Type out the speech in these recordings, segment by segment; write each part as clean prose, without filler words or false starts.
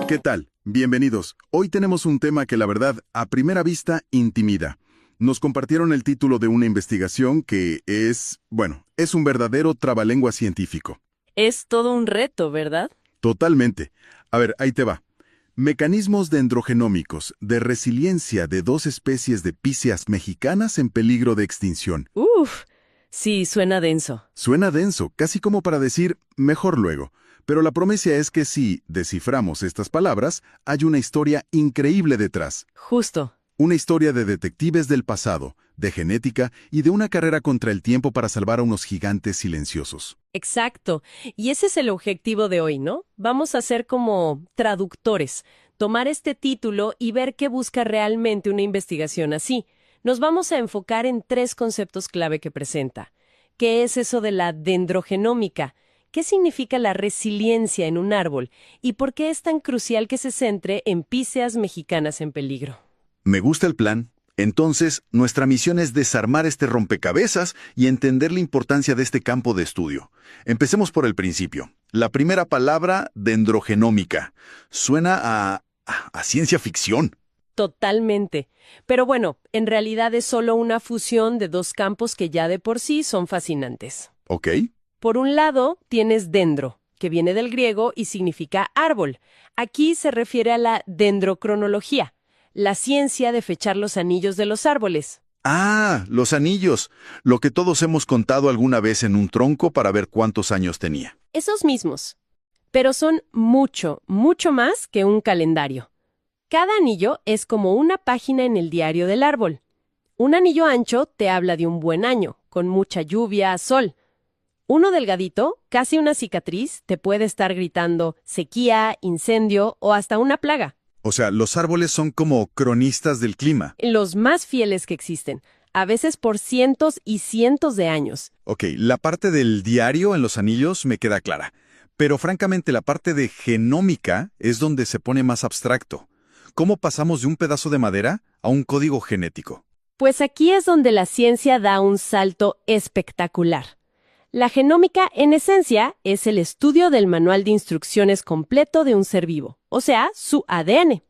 ¿Qué tal? Bienvenidos. Hoy tenemos un tema que la verdad, a primera vista, intimida. Nos compartieron el título de una investigación que es un verdadero trabalengua científico. Es todo un reto, ¿verdad? Totalmente. A ver, ahí te va. Mecanismos dendrogenómicos de resiliencia de dos especies de píceas mexicanas en peligro de extinción. Uf, sí, suena denso. Suena denso, casi como para decir mejor luego. Pero la promesa es que si desciframos estas palabras, hay una historia increíble detrás. Justo. Una historia de detectives del pasado, de genética y de una carrera contra el tiempo para salvar a unos gigantes silenciosos. Exacto. Y ese es el objetivo de hoy, ¿no? Vamos a ser como traductores, tomar este título y ver qué busca realmente una investigación así. Nos vamos a enfocar en 3 conceptos clave que presenta. ¿Qué es eso de la dendrogenómica? ¿Qué significa la resiliencia en un árbol? ¿Y por qué es tan crucial que se centre en píceas mexicanas en peligro? Me gusta el plan. Entonces, nuestra misión es desarmar este rompecabezas y entender la importancia de este campo de estudio. Empecemos por el principio. La primera palabra, dendrogenómica. Suena a ciencia ficción. Totalmente. Pero bueno, en realidad es solo una fusión de 2 campos que ya de por sí son fascinantes. ¿Ok? Por un lado, tienes dendro, que viene del griego y significa árbol. Aquí se refiere a la dendrocronología, la ciencia de fechar los anillos de los árboles. Ah, los anillos. Lo que todos hemos contado alguna vez en un tronco para ver cuántos años tenía. Esos mismos. Pero son mucho, mucho más que un calendario. Cada anillo es como una página en el diario del árbol. Un anillo ancho te habla de un buen año, con mucha lluvia, sol. Uno delgadito, casi una cicatriz, te puede estar gritando sequía, incendio o hasta una plaga. O sea, los árboles son como cronistas del clima. Los más fieles que existen, a veces por cientos y cientos de años. Ok, la parte del diario en los anillos me queda clara. Pero francamente la parte de genómica es donde se pone más abstracto. ¿Cómo pasamos de un pedazo de madera a un código genético? Pues aquí es donde la ciencia da un salto espectacular. La genómica, en esencia, es el estudio del manual de instrucciones completo de un ser vivo, o sea, su ADN.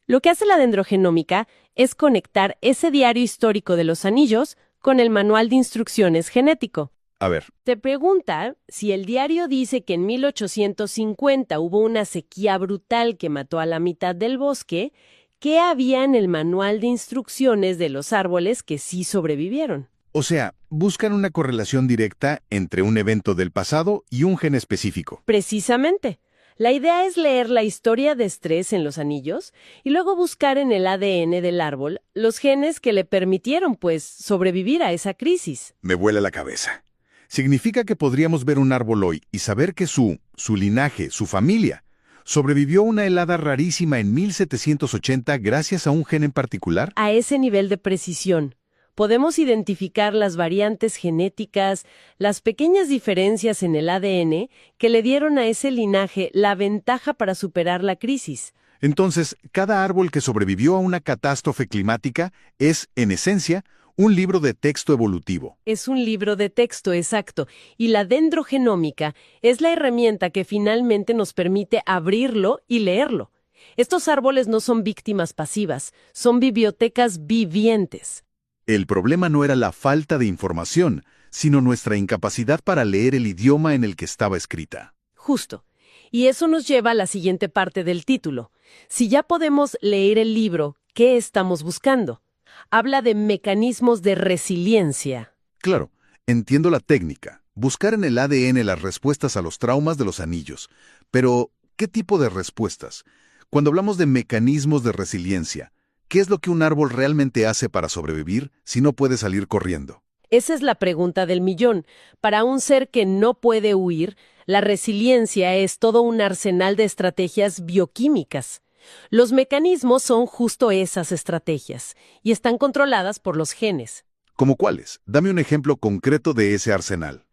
Lo que hace la dendrogenómica es conectar ese diario histórico de los anillos con el manual de instrucciones genético. A ver, Te pregunta si el diario dice que en 1850 hubo una sequía brutal que mató a la mitad del bosque, ¿qué había en el manual de instrucciones de los árboles que sí sobrevivieron? o sea, buscan una correlación directa entre un evento del pasado y un gen específico. Precisamente. La idea es leer la historia de estrés en los anillos y luego buscar en el ADN del árbol los genes que le permitieron, sobrevivir a esa crisis. Me vuela la cabeza. Significa que podríamos ver un árbol hoy y saber que su linaje, su familia, sobrevivió a una helada rarísima en 1780 gracias a un gen en particular. A ese nivel de precisión, podemos identificar las variantes genéticas, las pequeñas diferencias en el ADN que le dieron a ese linaje la ventaja para superar la crisis. Entonces, cada árbol que sobrevivió a una catástrofe climática es, en esencia, un libro de texto evolutivo. Es un libro de texto exacto, y la dendrogenómica es la herramienta que finalmente nos permite abrirlo y leerlo. Estos árboles no son víctimas pasivas, son bibliotecas vivientes. El problema no era la falta de información, sino nuestra incapacidad para leer el idioma en el que estaba escrita. Justo. Y eso nos lleva a la siguiente parte del título. Si ya podemos leer el libro, ¿qué estamos buscando? Habla de mecanismos de resiliencia. Claro, entiendo la técnica, buscar en el ADN las respuestas a los traumas de los anillos. Pero, ¿qué tipo de respuestas? Cuando hablamos de mecanismos de resiliencia, ¿qué es lo que un árbol realmente hace para sobrevivir si no puede salir corriendo? Esa es la pregunta del millón. Para un ser que no puede huir, la resiliencia es todo un arsenal de estrategias bioquímicas. Los mecanismos son justo esas estrategias y están controladas por los genes. ¿Cómo cuáles? Dame un ejemplo concreto de ese arsenal.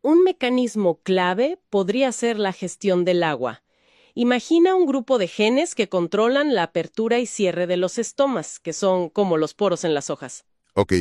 Un mecanismo clave podría ser la gestión del agua. Imagina un grupo de genes que controlan la apertura y cierre de los estomas, que son como los poros en las hojas. Ok,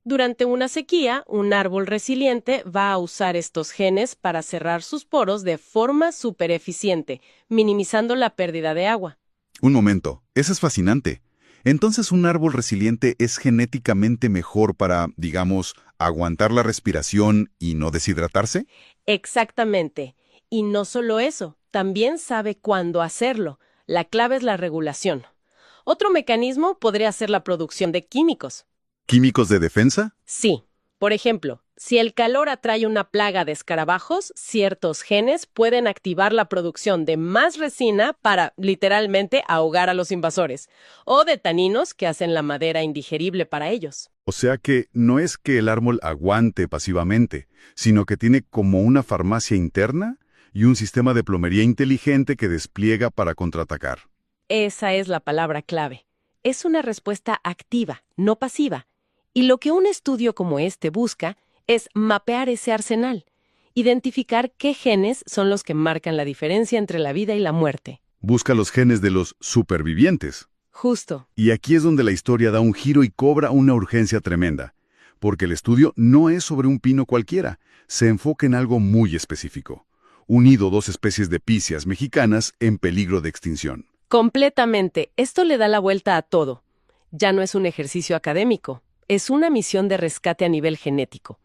Durante una sequía, un árbol resiliente va a usar estos genes para cerrar sus poros de forma súper eficiente, minimizando la pérdida de agua. Un momento, eso es fascinante. Entonces, ¿un árbol resiliente es genéticamente mejor para, digamos, aguantar la respiración y no deshidratarse? Exactamente. Y no solo eso, también sabe cuándo hacerlo. La clave es la regulación. Otro mecanismo podría ser la producción de químicos. ¿Químicos de defensa? Sí. Por ejemplo, si el calor atrae una plaga de escarabajos, ciertos genes pueden activar la producción de más resina para, literalmente, ahogar a los invasores, o de taninos que hacen la madera indigerible para ellos. O sea que no es que el árbol aguante pasivamente, sino que tiene como una farmacia interna y un sistema de plomería inteligente que despliega para contraatacar. Esa es la palabra clave. Es una respuesta activa, no pasiva. Y lo que un estudio como este busca es mapear ese arsenal, identificar qué genes son los que marcan la diferencia entre la vida y la muerte. Busca los genes de los supervivientes. Justo. Y aquí es donde la historia da un giro y cobra una urgencia tremenda, porque el estudio no es sobre un pino cualquiera, se enfoca en algo muy específico. Unido dos especies de píceas mexicanas en peligro de extinción. Completamente. Esto le da la vuelta a todo. Ya no es un ejercicio académico, es una misión de rescate a nivel genético.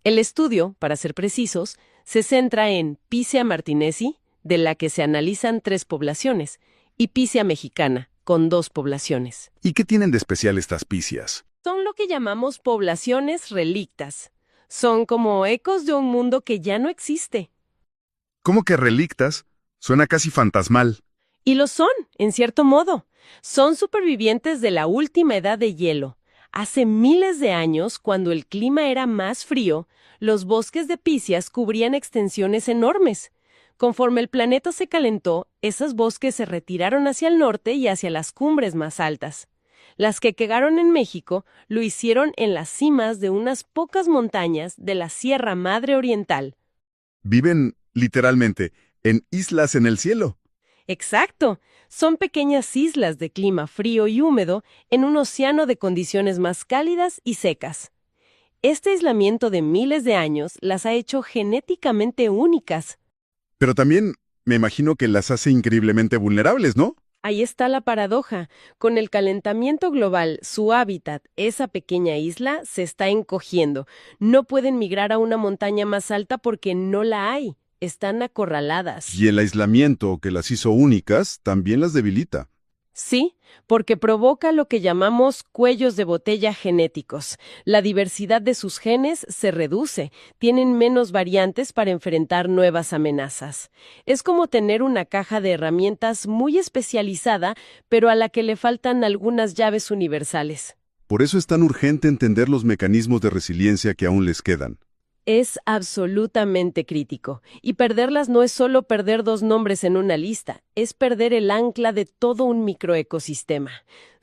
El estudio, para ser precisos, se centra en Picea martinezi, de la que se analizan 3 poblaciones, y Picea mexicana, con 2 poblaciones. ¿Y qué tienen de especial estas píceas? Son lo que llamamos poblaciones relictas. Son como ecos de un mundo que ya no existe. ¿Cómo que relictas? Suena casi fantasmal. Y lo son, en cierto modo. Son supervivientes de la última edad de hielo. Hace miles de años, cuando el clima era más frío, los bosques de píceas cubrían extensiones enormes. Conforme el planeta se calentó, esos bosques se retiraron hacia el norte y hacia las cumbres más altas. Las que quedaron en México lo hicieron en las cimas de unas pocas montañas de la Sierra Madre Oriental. Viven, literalmente, en islas en el cielo. Exacto. Son pequeñas islas de clima frío y húmedo en un océano de condiciones más cálidas y secas. Este aislamiento de miles de años las ha hecho genéticamente únicas. Pero también me imagino que las hace increíblemente vulnerables, ¿no? Ahí está la paradoja. Con el calentamiento global, su hábitat, esa pequeña isla, se está encogiendo. No pueden migrar a una montaña más alta porque no la hay. Están acorraladas. Y el aislamiento que las hizo únicas también las debilita. Sí, porque provoca lo que llamamos cuellos de botella genéticos. La diversidad de sus genes se reduce, tienen menos variantes para enfrentar nuevas amenazas. Es como tener una caja de herramientas muy especializada, pero a la que le faltan algunas llaves universales. Por eso es tan urgente entender los mecanismos de resiliencia que aún les quedan. Es absolutamente crítico. Y perderlas no es solo perder 2 nombres en una lista, es perder el ancla de todo un microecosistema.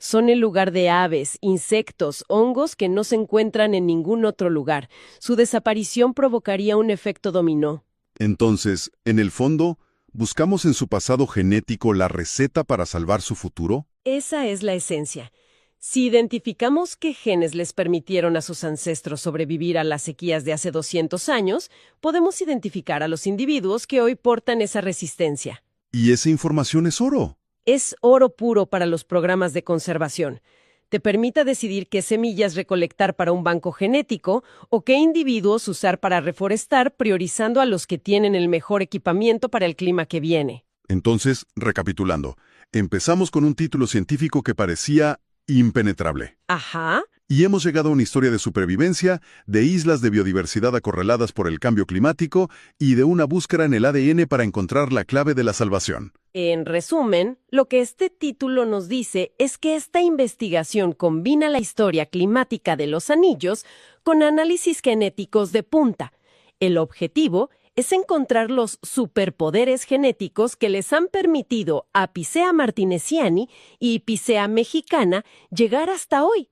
Son el lugar de aves, insectos, hongos que no se encuentran en ningún otro lugar. Su desaparición provocaría un efecto dominó. Entonces, en el fondo, ¿buscamos en su pasado genético la receta para salvar su futuro? Esa es la esencia. Si identificamos qué genes les permitieron a sus ancestros sobrevivir a las sequías de hace 200 años, podemos identificar a los individuos que hoy portan esa resistencia. Y esa información es oro. Es oro puro para los programas de conservación. Te permite decidir qué semillas recolectar para un banco genético o qué individuos usar para reforestar, priorizando a los que tienen el mejor equipamiento para el clima que viene. Entonces, recapitulando, empezamos con un título científico que parecía impenetrable. Ajá. Y hemos llegado a una historia de supervivencia, de islas de biodiversidad acorraladas por el cambio climático y de una búsqueda en el ADN para encontrar la clave de la salvación. En resumen, lo que este título nos dice es que esta investigación combina la historia climática de los anillos con análisis genéticos de punta. El objetivo es encontrar los superpoderes genéticos que les han permitido a Picea martinesiani y Picea mexicana llegar hasta hoy.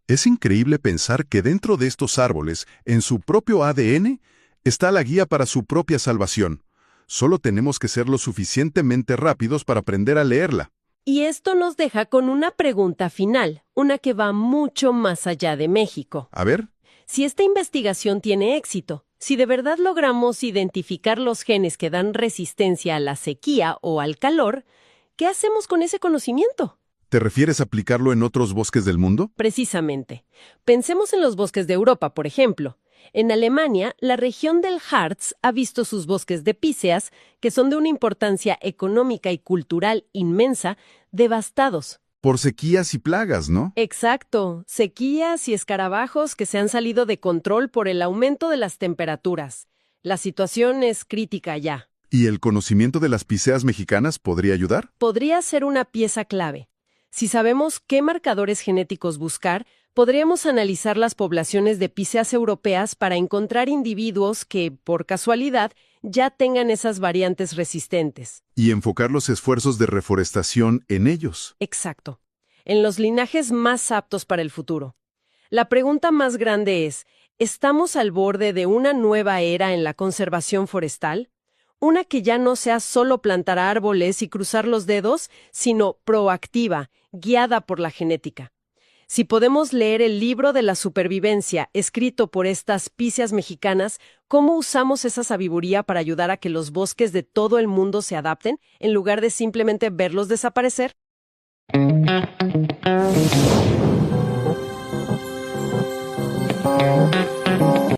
Es increíble pensar que dentro de estos árboles, en su propio ADN, está la guía para su propia salvación. Solo tenemos que ser lo suficientemente rápidos para aprender a leerla. Y esto nos deja con una pregunta final, una que va mucho más allá de México. A ver. Si esta investigación tiene éxito, si de verdad logramos identificar los genes que dan resistencia a la sequía o al calor, ¿qué hacemos con ese conocimiento? ¿Te refieres a aplicarlo en otros bosques del mundo? Precisamente. Pensemos en los bosques de Europa, por ejemplo. En Alemania, la región del Harz ha visto sus bosques de píceas, que son de una importancia económica y cultural inmensa, devastados. Por sequías y plagas, ¿no? Exacto, sequías y escarabajos que se han salido de control por el aumento de las temperaturas. La situación es crítica ya. ¿Y el conocimiento de las píceas mexicanas podría ayudar? Podría ser una pieza clave. Si sabemos qué marcadores genéticos buscar, podríamos analizar las poblaciones de píceas europeas para encontrar individuos que, por casualidad, ya tengan esas variantes resistentes. Y enfocar los esfuerzos de reforestación en ellos. Exacto. En los linajes más aptos para el futuro. La pregunta más grande es, ¿estamos al borde de una nueva era en la conservación forestal? Una que ya no sea solo plantar árboles y cruzar los dedos, sino proactiva, guiada por la genética. Si podemos leer el libro de la supervivencia escrito por estas píceas mexicanas, ¿cómo usamos esa sabiduría para ayudar a que los bosques de todo el mundo se adapten, en lugar de simplemente verlos desaparecer?